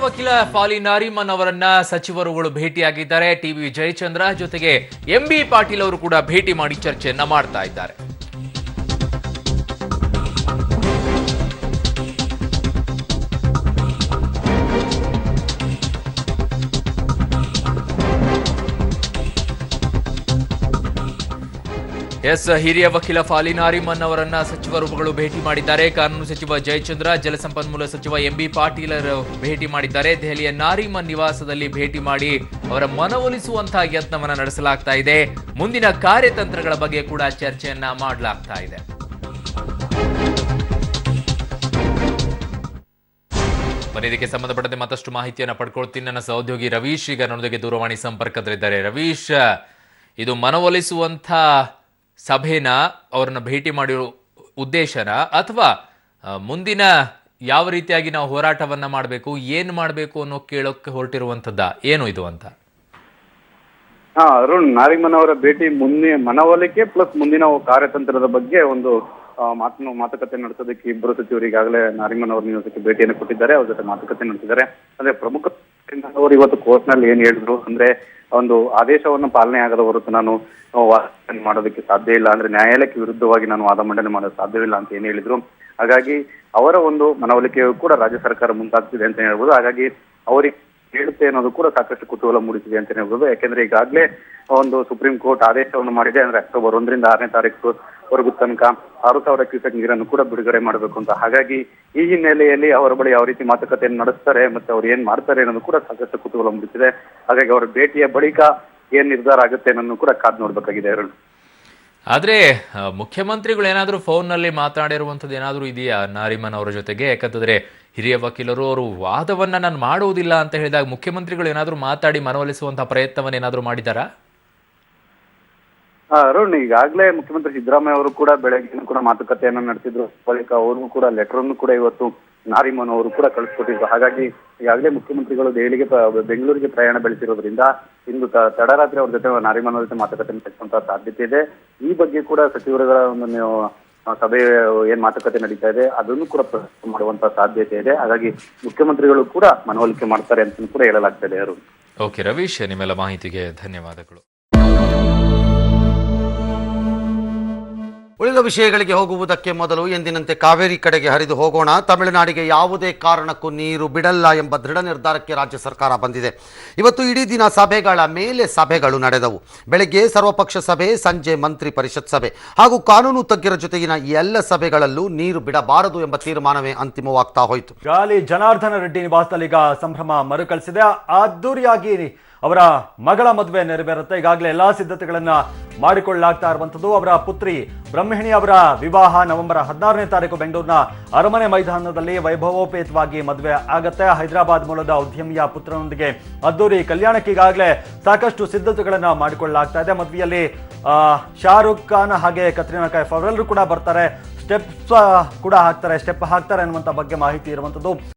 ವಕೀಲ ಫಾಲಿ ನಾರಿಮನ್ ಅವರನ್ನ ಸಚಿವರುಗಳು ಭೇಟಿಯಾಗಿದ್ದಾರೆ. ಟಿವಿ ಜಯಚಂದ್ರ ಜೊತೆಗೆ ಎಂಬಿ ಪಾಟೀಲ್ ಅವರು ಕೂಡ ಭೇಟಿ ಮಾಡಿ ಚರ್ಚೆಯನ್ನ ಮಾಡ್ತಾ ಇದ್ದಾರೆ. ಹಿರಿಯ ವಕೀಲ ಫಾಲಿ ನಾರಿಮನ್ ಅವರನ್ನ ಸಚಿವರುಗಳು ಭೇಟಿ ಮಾಡಿದ್ದಾರೆ. ಕಾನೂನು ಸಚಿವ ಜಯಚಂದ್ರ, ಜಲಸಂಪನ್ಮೂಲ ಸಚಿವ ಎಂಬಿ ಪಾಟೀಲ್ ಭೇಟಿ ಮಾಡಿದ್ದಾರೆ. ದೆಹಲಿಯ ನಾರಿಮನ್ ನಿವಾಸದಲ್ಲಿ ಭೇಟಿ ಮಾಡಿ ಅವರ ಮನವೊಲಿಸುವಂತಹ ಯತ್ನವನ್ನ ನಡೆಸಲಾಗ್ತಾ ಇದೆ. ಮುಂದಿನ ಕಾರ್ಯತಂತ್ರಗಳ ಬಗ್ಗೆ ಕೂಡ ಚರ್ಚೆಯನ್ನ ಮಾಡಲಾಗ್ತಾ ಇದೆ. ಇದಕ್ಕೆ ಸಂಬಂಧಪಟ್ಟಂತೆ ಮತ್ತಷ್ಟು ಮಾಹಿತಿಯನ್ನು ಪಡ್ಕೊಳ್ತೀನಿ. ನನ್ನ ಸಹೋದ್ಯೋಗಿ ರವೀಶ್ ಈಗ ನನ್ನೊಂದಿಗೆ ದೂರವಾಣಿ ಸಂಪರ್ಕದಲ್ಲಿದ್ದಾರೆ. ರವೀಶ್, ಇದು ಮನವೊಲಿಸುವಂಥ ಸಭೆನ ಅವರನ್ನ ಭೇಟಿ ಮಾಡಿರೋ ಉದ್ದೇಶನ ಅಥವಾ ಮುಂದಿನ ಯಾವ ರೀತಿಯಾಗಿ ನಾವು ಹೋರಾಟವನ್ನ ಮಾಡಬೇಕು, ಏನು ಮಾಡಬೇಕು ಅನ್ನೋ ಕೇಳೋಕೆ ಹೊರಟಿರುವಂತದ್ದ ಏನು ಇದು ಅಂತ? ಅರುಣ್, ನಾರಿಮನ್ ಅವರ ಭೇಟಿ ಮನವೊಲಿಕೆ ಪ್ಲಸ್ ಮುಂದಿನ ಕಾರ್ಯತಂತ್ರದ ಬಗ್ಗೆ ಒಂದು ಮಾತುಕತೆ ನಡೆಸೋದಕ್ಕೆ ಇಬ್ಬರು ಸಚಿವರು ಈಗಾಗಲೇ ನಾರಿಮನ್ ಅವರ ನಿವಾಸಕ್ಕೆ ಭೇಟಿಯನ್ನು ಕೊಟ್ಟಿದ್ದಾರೆ. ಅವ್ರ ಜೊತೆ ಮಾತುಕತೆ ನಡೆಸಿದ್ದಾರೆ. ಅಂದ್ರೆ ಪ್ರಮುಖ ಅವರು ಇವತ್ತು ಕೋರ್ಟ್ನಲ್ಲಿ ಏನ್ ಹೇಳಿದ್ರು ಅಂದ್ರೆ, ಒಂದು ಆದೇಶವನ್ನು ಪಾಲನೆ ಆಗದ ಹೊರತು ನಾನು ವಾದ ಮಾಡೋದಕ್ಕೆ ಸಾಧ್ಯ ಇಲ್ಲ, ಅಂದ್ರೆ ನ್ಯಾಯಾಲಯಕ್ಕೆ ವಿರುದ್ಧವಾಗಿ ನಾನು ವಾದ ಮಂಡನೆ ಮಾಡೋದು ಸಾಧ್ಯವಿಲ್ಲ ಅಂತ ಏನ್ ಹೇಳಿದ್ರು. ಹಾಗಾಗಿ ಅವರ ಒಂದು ಮನವೊಲಿಕೆಯು ಕೂಡ ರಾಜ್ಯ ಸರ್ಕಾರ ಮುಂದಾಗ್ತಿದೆ ಅಂತ ಹೇಳ್ಬೋದು. ಹಾಗಾಗಿ ಅವರಿಗೆ ಹೇಳುತ್ತೆ ಅನ್ನೋದು ಕೂಡ ಸಾಕಷ್ಟು ಕುತೂಹಲ ಮೂಡಿಸಿದೆ ಅಂತ ಹೇಳ್ಬೋದು. ಯಾಕೆಂದ್ರೆ ಈಗಾಗಲೇ ಒಂದು ಸುಪ್ರೀಂ ಕೋರ್ಟ್ ಆದೇಶವನ್ನು ಮಾಡಿದೆ. ಅಂದ್ರೆ ಅಕ್ಟೋಬರ್ 1ರಿಂದ 6ನೇ ತಾರೀಕು ತನಕ 6,000 ಕ್ಯೂಸೆಕ್ ನೀರನ್ನು ಕೂಡ ಬಿಡುಗಡೆ ಮಾಡಬೇಕು ಅಂತ. ಹಾಗಾಗಿ ಈ ಹಿನ್ನೆಲೆಯಲ್ಲಿ ಅವರ ಬಳಿ ಯಾವ ರೀತಿ ಮಾತುಕತೆಯನ್ನು ನಡೆಸ್ತಾರೆ ಮತ್ತೆ ಅವ್ರು ಏನ್ ಮಾಡ್ತಾರೆ ಅನ್ನೋದು ಕೂಡ ಸಾಕಷ್ಟು ಕುತೂಹಲ ಮೂಡಿಸಿದೆ. ಹಾಗಾಗಿ ಅವರ ಭೇಟಿಯ ಬಳಿಕ ಏನ್ ನಿರ್ಧಾರ ಆಗುತ್ತೆ ಅನ್ನೋದು ಕೂಡ ಕಾದ್ ನೋಡ್ಬೇಕಾಗಿದೆ. ಆದ್ರೆ ಮುಖ್ಯಮಂತ್ರಿಗಳು ಏನಾದ್ರೂ ಫೋನ್ ನಲ್ಲಿ ಮಾತಾಡಿರುವಂತದ್ದು ಏನಾದ್ರೂ ಇದೆಯಾ ನಾರಿಮನ್ ಅವರ ಜೊತೆಗೆ? ಯಾಕಂತಂದ್ರೆ ಹಿರಿಯ ವಕೀಲರು ಅವರು ವಾದವನ್ನ ನಾನು ಮಾಡುವುದಿಲ್ಲ ಅಂತ ಹೇಳಿದಾಗ ಮುಖ್ಯಮಂತ್ರಿಗಳು ಏನಾದ್ರೂ ಮಾತಾಡಿ ಮನವೊಲಿಸುವಂತಹ ಪ್ರಯತ್ನವನ್ನ ಏನಾದ್ರೂ ಮಾಡಿದಾರಾ? ಅರುಣ್, ಈಗಾಗಲೇ ಮುಖ್ಯಮಂತ್ರಿ ಸಿದ್ದರಾಮಯ್ಯ ಅವರು ಕೂಡ ಬೆಳಗ್ಗೆ ಕೂಡ ಮಾತುಕತೆಯನ್ನು ನಡೆಸಿದ್ರು. ಬಳಿಕ ಅವ್ರಿಗೂ ಕೂಡ ಲೆಟರ್ ಅನ್ನು ಕೂಡ ಇವತ್ತು ನಾರಿಮನ್ ಅವರು ಕೂಡ ಕಳಿಸ್ಕೊಟ್ಟಿದ್ರು. ಹಾಗಾಗಿ ಈಗಾಗಲೇ ಮುಖ್ಯಮಂತ್ರಿಗಳು ದೆಹಲಿಗೆ ಬೆಂಗಳೂರಿಗೆ ಪ್ರಯಾಣ ಬೆಳೆಸಿರೋದ್ರಿಂದ ಇಂದು ತಡರಾತ್ರಿ ಅವ್ರ ಜೊತೆ ನಾರಿಮನ್ ಅವರ ಜೊತೆ ಮಾತುಕತೆ ನಡೆಸುವಂತಹ ಸಾಧ್ಯತೆ ಇದೆ. ಈ ಬಗ್ಗೆ ಕೂಡ ಸಚಿವರುಗಳ ಒಂದು ಸಭೆ ಏನ್ ಮಾತುಕತೆ ನಡೀತಾ ಇದೆ ಅದನ್ನು ಕೂಡ ಮಾಡುವಂತಹ ಸಾಧ್ಯತೆ ಇದೆ. ಹಾಗಾಗಿ ಮುಖ್ಯಮಂತ್ರಿಗಳು ಕೂಡ ಮನವೊಲಿಕೆ ಮಾಡ್ತಾರೆ ಅಂತ ಕೂಡ ಹೇಳಲಾಗ್ತಾ ಇದೆ. ಓಕೆ ರವೀಶ್, ನಿಮ್ಮೆಲ್ಲ ಮಾಹಿತಿಗೆ ಧನ್ಯವಾದಗಳು. ಉಳಿದ ವಿಷಯಗಳಿಗೆ ಹೋಗುವುದಕ್ಕೆ ಮೊದಲು ಎಂದಿನಂತೆ ಕಾವೇರಿ ಕಡೆಗೆ ಹರಿದು ಹೋಗೋಣ. ತಮಿಳುನಾಡಿಗೆ ಯಾವುದೇ ಕಾರಣಕ್ಕೂ ನೀರು ಬಿಡಲ್ಲ ಎಂಬ ದೃಢ ನಿರ್ಧಾರಕ್ಕೆ ರಾಜ್ಯ ಸರ್ಕಾರ ಬಂದಿದೆ. ಇವತ್ತು ಇಡೀ ದಿನ ಸಭೆಗಳ ಮೇಲೆ ಸಭೆಗಳು ನಡೆದವು. ಬೆಳಗ್ಗೆ ಸರ್ವಪಕ್ಷ ಸಭೆ, ಸಂಜೆ ಮಂತ್ರಿ ಪರಿಷತ್ ಸಭೆ ಹಾಗೂ ಕಾನೂನು ತಜ್ಞರ ಜೊತೆಗಿನ ಎಲ್ಲ ಸಭೆಗಳಲ್ಲೂ ನೀರು ಬಿಡಬಾರದು ಎಂಬ ತೀರ್ಮಾನವೇ ಅಂತಿಮವಾಗ್ತಾ ಹೋಯಿತು. ಗಾಲಿ ಜನಾರ್ದನ ರೆಡ್ಡಿ ನಿವಾಸದಲ್ಲೀಗ ಸಂಭ್ರಮ ಮರುಕಳಿಸಿದೆ. ಅದ್ದೂರಿಯಾಗಿ ಅವರ ಮಗಳ ಮದುವೆ ನೆರವೇರುತ್ತೆ. ಈಗಾಗಲೇ ಎಲ್ಲಾ ಸಿದ್ಧತೆಗಳನ್ನ ಮಾಡಿಕೊಳ್ಳಲಾಗ್ತಾ ಇರುವಂತದ್ದು. ಅವರ ಪುತ್ರಿ ಬ್ರಹ್ಮಿಣಿ ಅವರ ವಿವಾಹ ನವೆಂಬರ್ 16ನೇ ತಾರೀಕು ಬೆಂಗಳೂರಿನ ಅರಮನೆ ಮೈದಾನದಲ್ಲಿ ವೈಭವೋಪೇತವಾಗಿ ಮದುವೆ ಆಗತ್ತೆ. ಹೈದರಾಬಾದ್ ಮೂಲದ ಉದ್ಯಮಿಯ ಪುತ್ರನೊಂದಿಗೆ ಅದ್ದೂರಿ ಕಲ್ಯಾಣಕ್ಕೆ ಈಗಾಗಲೇ ಸಾಕಷ್ಟು ಸಿದ್ಧತೆಗಳನ್ನ ಮಾಡಿಕೊಳ್ಳಲಾಗ್ತಾ ಇದೆ. ಮದುವೆಯಲ್ಲಿ ಶಾರುಖ್ ಖಾನ್ ಹಾಗೆ ಕತ್ರಿನಾ ಕೈಫ್ ಅವರೆಲ್ಲರೂ ಕೂಡ ಬರ್ತಾರೆ. ಸ್ಟೆಪ್ ಹಾಕ್ತಾರೆ ಅನ್ನುವಂಥ ಬಗ್ಗೆ ಮಾಹಿತಿ ಇರುವಂತದ್ದು.